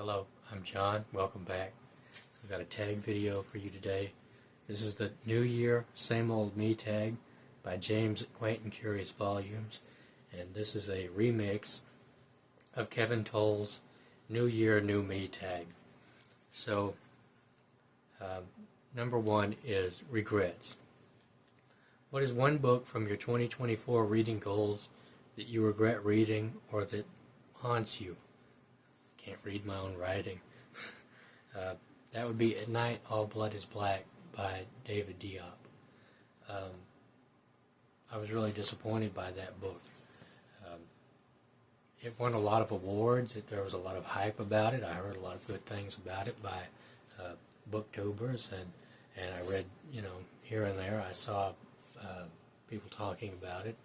Hello, I'm John. Welcome back. I've got a tag video for you today. This is the New Year, Same Old Me tag by James at Quaint and Curious Volumes. And this is a remix of Kevin Toll's New Year, New Me tag. So, number one is regrets. What is one book from your 2024 reading goals that you regret reading or that haunts you? Can't read my own writing. That would be At Night, All Blood is Black by David Diop. I was really disappointed by that book. It won a lot of awards. There was a lot of hype about it. I heard a lot of good things about it by booktubers, and I read, here and there. I saw people talking about it.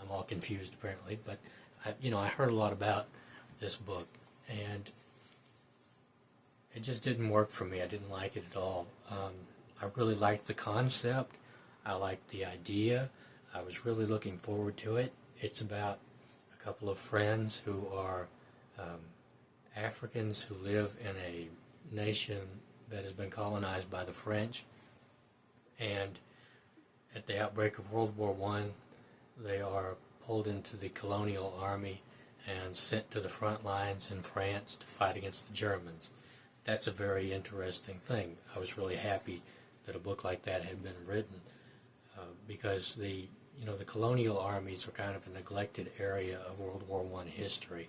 I'm all confused apparently, but I heard a lot about this book, and it just didn't work for me. I didn't like it at all. I really liked the concept. I liked the idea. I was really looking forward to it. It's about a couple of friends who are Africans who live in a nation that has been colonized by the French, and at the outbreak of World War I, they are pulled into the colonial army and sent to the front lines in France to fight against the Germans. That's a very interesting thing. I was really happy that a book like that had been written because the colonial armies are kind of a neglected area of World War I history.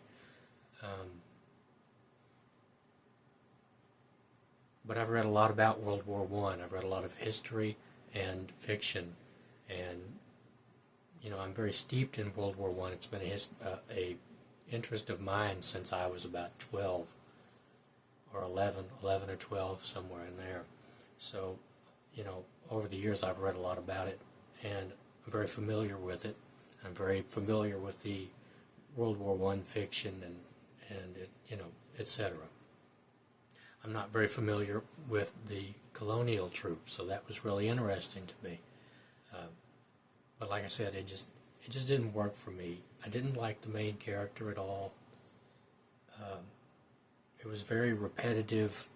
But I've read a lot about World War I. I've read a lot of history and fiction, and I'm very steeped in World War I. It's been a interest of mine since I was about 12 or 11 or 12, somewhere in there. So, over the years I've read a lot about it, and I'm very familiar with it. I'm very familiar with the World War I fiction and etc. I'm not very familiar with the colonial troops, so that was really interesting to me. But like I said, it just didn't work for me. I didn't like the main character at all. It was very repetitive.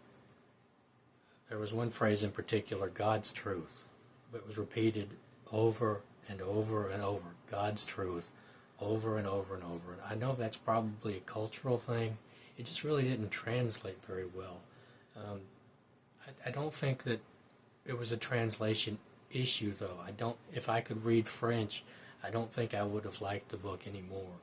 There was one phrase in particular, God's truth, but it was repeated over and over and over. God's truth, over and over and over. And I know that's probably a cultural thing. It just really didn't translate very well. I don't think that it was a translation issue, though. If I could read French, I don't think I would have liked the book anymore.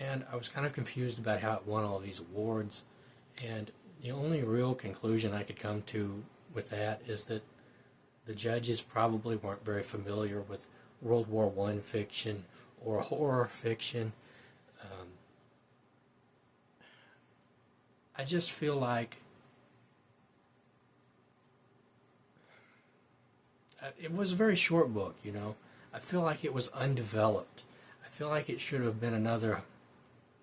And I was kind of confused about how it won all these awards, and the only real conclusion I could come to with that is that the judges probably weren't very familiar with World War I fiction or horror fiction. I just feel like it was a very short book, I feel like it was undeveloped. I feel like it should have been another,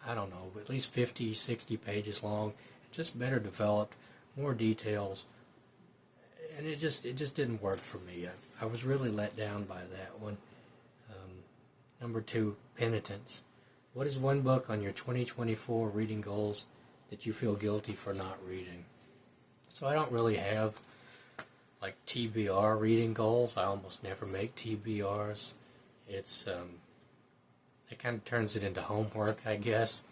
I don't know, at least 50, 60 pages long, just better developed, more details, and it just didn't work for me. I was really let down by that one. Number two, Penitence. What is one book on your 2024 reading goals that you feel guilty for not reading? So I don't really have like TBR reading goals. I almost never make TBRs. It kind of turns it into homework, I guess.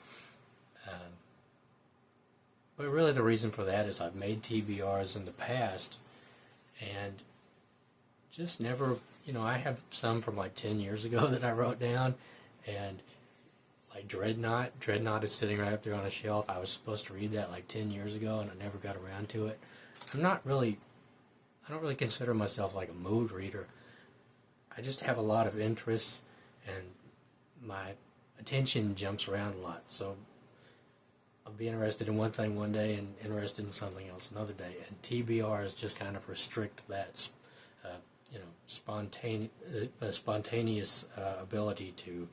But really the reason for that is I've made TBRs in the past and just never, I have some from like 10 years ago that I wrote down, and like Dreadnought is sitting right up there on a shelf. I was supposed to read that like 10 years ago and I never got around to it. I don't really consider myself like a mood reader. I just have a lot of interests, and my attention jumps around a lot. So I'll be interested in one thing one day and interested in something else another day. And TBRs just kind of restrict that, spontaneous ability to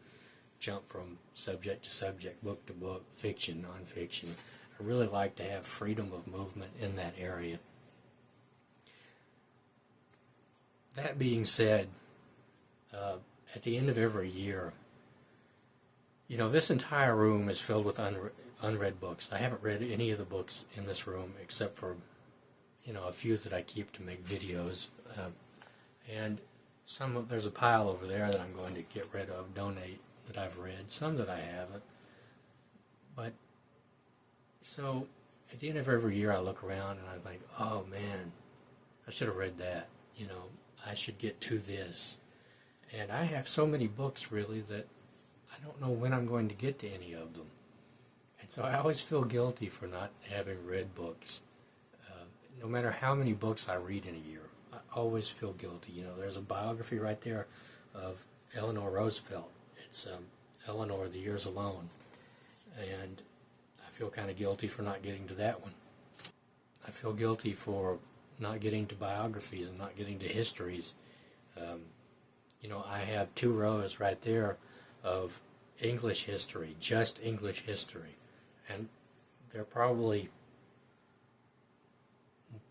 jump from subject to subject, book to book, fiction, nonfiction. I really like to have freedom of movement in that area. That being said, at the end of every year, You know, this entire room is filled with unread books. I haven't read any of the books in this room except for, you know, a few that I keep to make videos. And there's a pile over there that I'm going to get rid of, donate, that I've read, some that I haven't. But, so, at the end of every year I look around and I think, oh man, I should have read that. You know, I should get to this. And I have so many books, really, that I don't know when I'm going to get to any of them. And so I always feel guilty for not having read books. No matter how many books I read in a year, I always feel guilty. You know, there's a biography right there of Eleanor Roosevelt. It's Eleanor, The Years Alone. And I feel kind of guilty for not getting to that one. I feel guilty for not getting to biographies and not getting to histories. You know, I have 2 rows right there of English history, just English history. And they're probably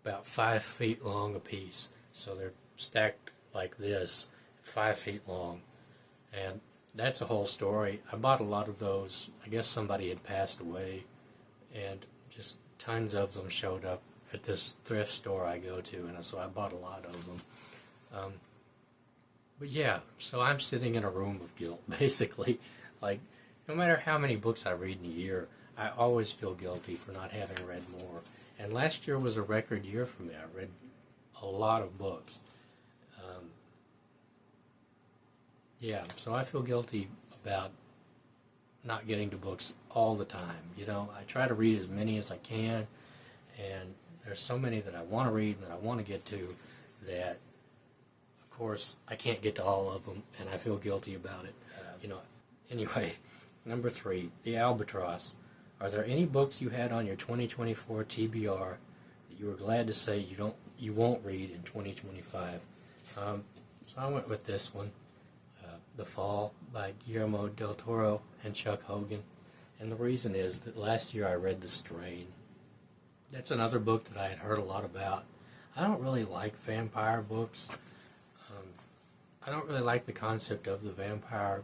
about 5 feet long apiece. So they're stacked like this, 5 feet long. And that's a whole story. I bought a lot of those. I guess somebody had passed away, and just tons of them showed up at this thrift store I go to, and so I bought a lot of them. But yeah, so I'm sitting in a room of guilt, basically. Like, no matter how many books I read in a year, I always feel guilty for not having read more. And last year was a record year for me. I read a lot of books. Yeah, so I feel guilty about not getting to books all the time. You know, I try to read as many as I can, and there's so many that I want to read and that I want to get to that, of course, I can't get to all of them, and I feel guilty about it. You know, anyway, number 3, the Albatross. Are there any books you had on your 2024 TBR that you were glad to say you won't read in 2025? So I went with this one, The Fall by Guillermo del Toro and Chuck Hogan. And the reason is that last year I read The Strain. That's another book that I had heard a lot about. I don't really like vampire books. I don't really like the concept of the vampire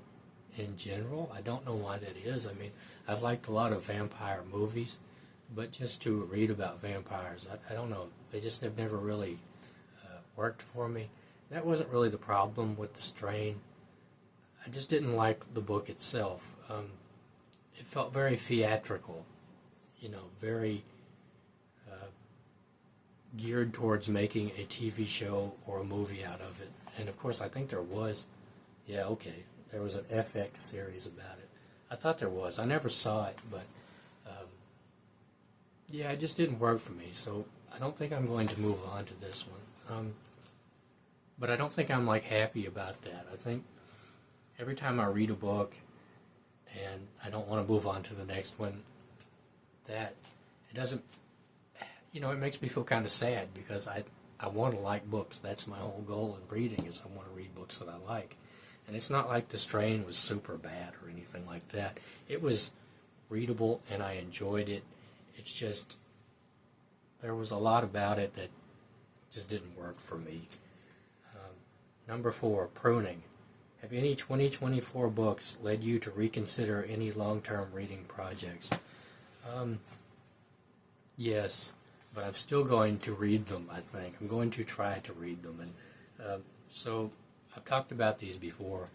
in general. I don't know why that is. I mean, I've liked a lot of vampire movies, but just to read about vampires, I don't know. They just have never really worked for me. That wasn't really the problem with The Strain. I just didn't like the book itself. It felt very theatrical, you know, very geared towards making a TV show or a movie out of it. And of course, I think there was, there was an FX series about it. I thought there was. I never saw it, but it just didn't work for me. So I don't think I'm going to move on to this one. But I don't think I'm like happy about that. I think every time I read a book and I don't want to move on to the next one, that it doesn't, it makes me feel kind of sad because I want to like books. That's my whole goal in reading, is I want to read books that I like. And it's not like The Strain was super bad or anything like that. It was readable and I enjoyed it. It's just, there was a lot about it that just didn't work for me. Number 4, Pruning. Have any 2024 books led you to reconsider any long-term reading projects? Yes, but I'm still going to read them, I think. I'm going to try to read them. And so I've talked about these before.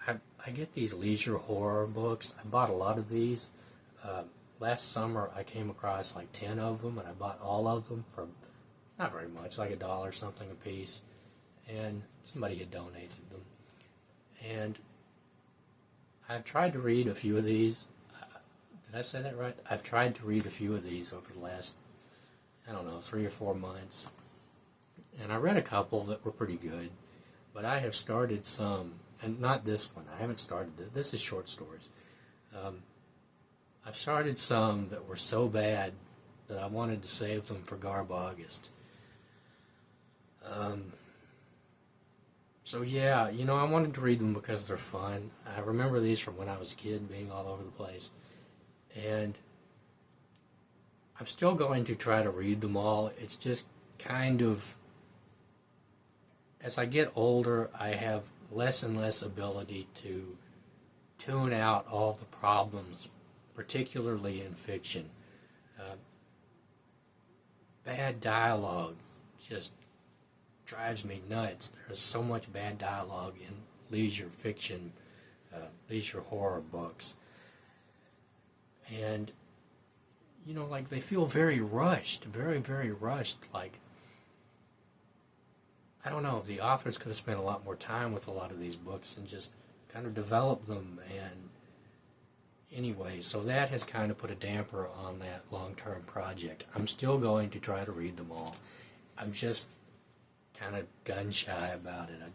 I get these leisure horror books. I bought a lot of these. Last summer I came across like 10 of them, and I bought all of them for not very much, like $1 something a piece. And somebody had donated them. And I've tried to read a few of these. Did I say that right? I've tried to read a few of these over the last, 3 or 4 months. And I read a couple that were pretty good. But I have started some, and not this one. I haven't started this. This is short stories. I've started some that were so bad that I wanted to save them for Garb August. So yeah, I wanted to read them because they're fun. I remember these from when I was a kid, being all over the place. And I'm still going to try to read them all. It's just kind of, as I get older, I have less and less ability to tune out all the problems, particularly in fiction. Bad dialogue just drives me nuts. There's so much bad dialogue in leisure fiction, leisure horror books. And, you know, like they feel very rushed, very, very rushed. Like, I don't know, the authors could have spent a lot more time with a lot of these books and just kind of developed them. And anyway, so that has kind of put a damper on that long-term project. I'm still going to try to read them all. I'm just kind of gun-shy about it. I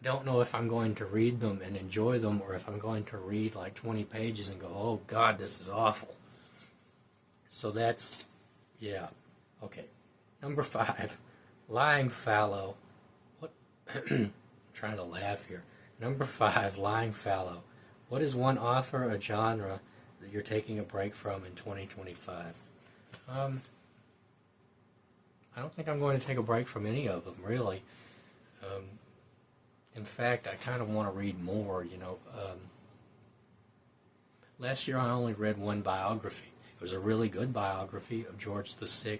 don't know if I'm going to read them and enjoy them, or if I'm going to read like 20 pages and go, oh God, this is awful. So that's, yeah, okay. Number 5, Lying Fallow. What? I'm trying to laugh here. Number 5, Lying Fallow. What is one author or genre that you're taking a break from in 2025? I don't think I'm going to take a break from any of them, really. In fact, I kind of want to read more, you know. Last year I only read one biography. It was a really good biography of George VI,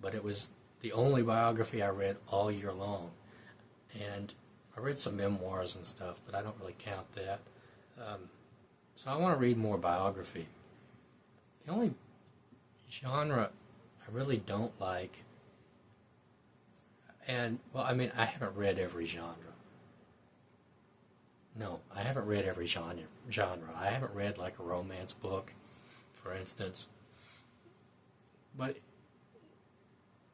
but it was the only biography I read all year long. And I read some memoirs and stuff, but I don't really count that. So I want to read more biography. The only genre I really don't like, and, well, I mean, I haven't read every genre. No, I haven't read every genre. I haven't read, like, a romance book, for instance. But,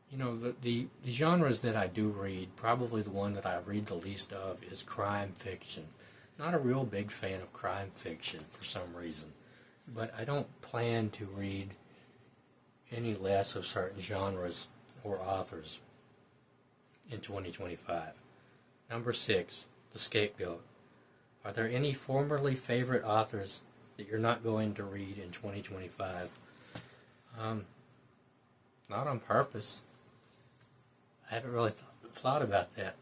you know, the genres that I do read, probably the one that I read the least of is crime fiction. Not a real big fan of crime fiction for some reason. But I don't plan to read any less of certain genres or authors in 2025. Number 6, The Scape Goat. Are there any formerly favorite authors that you're not going to read in 2025? Not on purpose. I haven't really thought about that.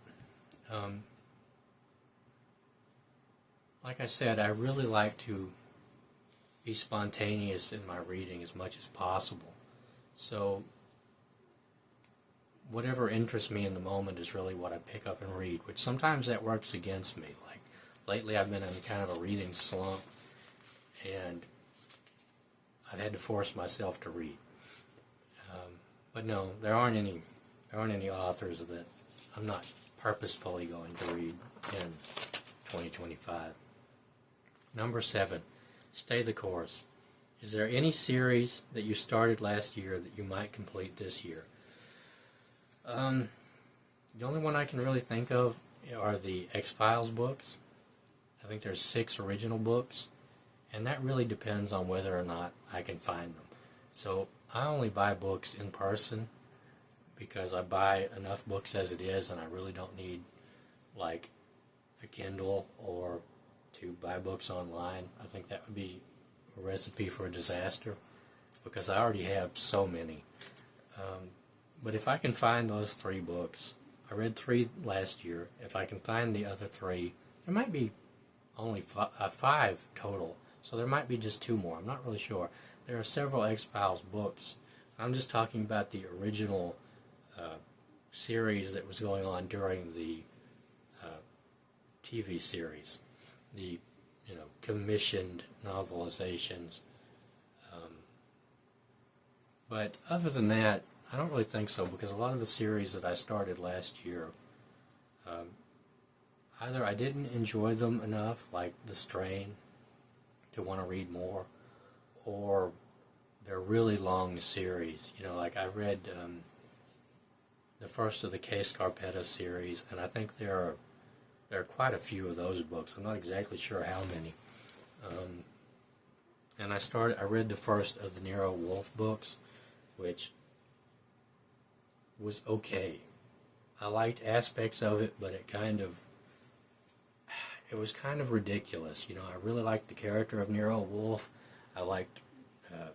Like I said, I really like to be spontaneous in my reading as much as possible. So whatever interests me in the moment is really what I pick up and read, which sometimes that works against me. Like lately I've been in kind of a reading slump, and I've had to force myself to read. But no, there aren't any authors that I'm not purposefully going to read in 2025. Number 7, Stay the Course. Is there any series that you started last year that you might complete this year? The only one I can really think of are the X-Files books. I think there's 6 original books, and that really depends on whether or not I can find them. So I only buy books in person because I buy enough books as it is, and I really don't need like a Kindle or to buy books online. I think that would be a recipe for a disaster because I already have so many. But if I can find those 3 books, I read 3 last year. If I can find the other 3, there might be only 5 total. So there might be just 2 more. I'm not really sure. There are several X-Files books. I'm just talking about the original series that was going on during the TV series, the commissioned novelizations. But other than that, I don't really think so, because a lot of the series that I started last year, either I didn't enjoy them enough, like The Strain, to want to read more, or they're really long series. Like I read the first of the K. Scarpetta series, and I think there are quite a few of those books. I'm not exactly sure how many. And I read the first of the Nero Wolfe books, which was okay. I liked aspects of it, but it was kind of ridiculous. I really liked the character of Nero Wolfe. I liked, I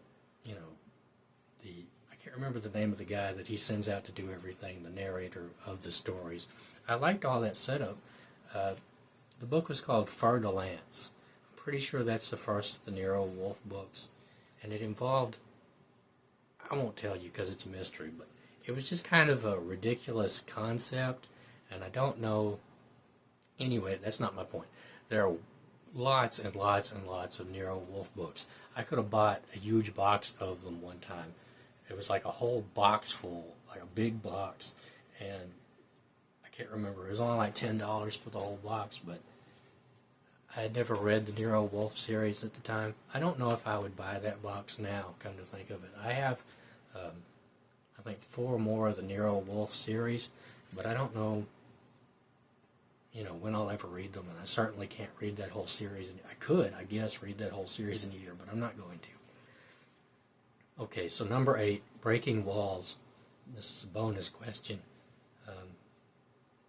can't remember the name of the guy that he sends out to do everything, the narrator of the stories. I liked all that setup, The book was called Fer de Lance. I'm pretty sure that's the first of the Nero Wolfe books. And it involved, I won't tell you because it's a mystery, but it was just kind of a ridiculous concept. And I don't know, anyway, that's not my point. There are lots and lots and lots of Nero Wolfe books. I could have bought a huge box of them one time. It was like a whole box full, like a big box. And I can't remember. It was only like $10 for the whole box, but I had never read the Nero Wolfe series at the time. I don't know if I would buy that box now, come to think of it. I have, I think, 4 more of the Nero Wolfe series, but I don't know, when I'll ever read them, and I certainly can't read that whole series. I could, I guess, read that whole series in a year, but I'm not going to. Okay, so number 8, breaking walls. This is a bonus question.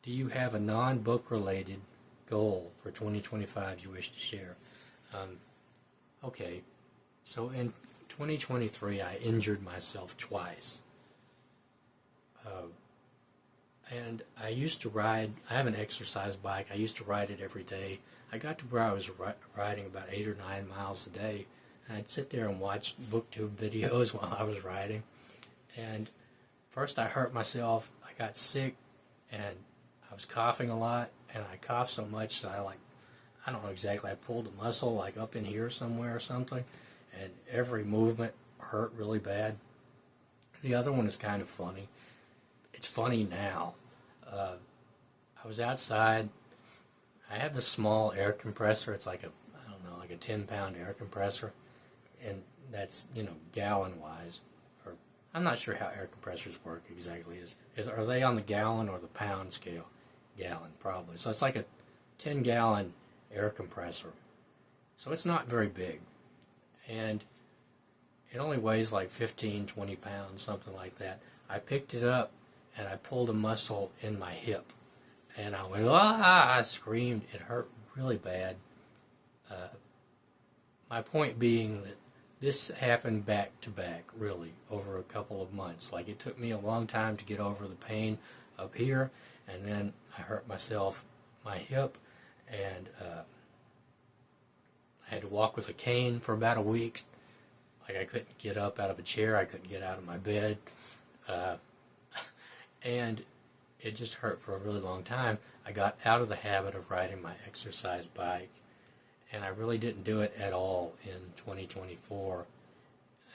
Do you have a non-book related goal for 2025 you wish to share? Okay, so in 2023 I injured myself twice. And I used to ride, I have an exercise bike, I used to ride it every day. I got to where I was riding about 8 or 9 miles a day. And I'd sit there and watch booktube videos while I was riding. And first I hurt myself, I got sick, and I was coughing a lot, and I coughed so much that I don't know exactly, I pulled a muscle like up in here somewhere or something, and every movement hurt really bad. The other one is kind of funny. It's funny now. I was outside. I have this small air compressor. It's like like a 10-pound air compressor, and that's, gallon-wise. Or I'm not sure how air compressors work exactly. Are they on the gallon or the pound scale? Gallon, probably. So it's like a 10-gallon air compressor. So it's not very big. And it only weighs like 15, 20 pounds, something like that. I picked it up, and I pulled a muscle in my hip. And I went, ah! I screamed. It hurt really bad. My point being that this happened back to back, really, over a couple of months. Like, it took me a long time to get over the pain up here, and then I hurt my hip, and I had to walk with a cane for about a week. Like, I couldn't get up out of a chair, I couldn't get out of my bed, and it just hurt for a really long time. I got out of the habit of riding my exercise bike, and I really didn't do it at all in 2024,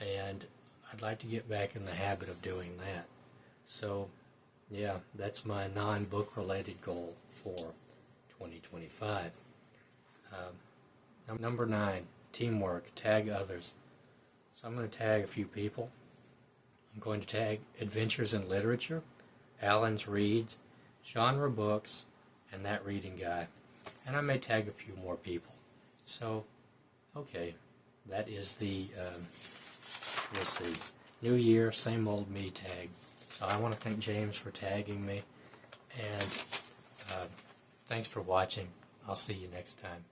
and I'd like to get back in the habit of doing that. So, yeah, that's my non-book related goal for 2025. Number 9, teamwork, tag others. So I'm going to tag a few people. I'm going to tag Adventures in Literature, Alan's Reads, Genre Books, and That Reading Guy. And I may tag a few more people. So, okay, that is the, let's see, New Year, Same Old Me tag. So I want to thank James for tagging me, and thanks for watching. I'll see you next time.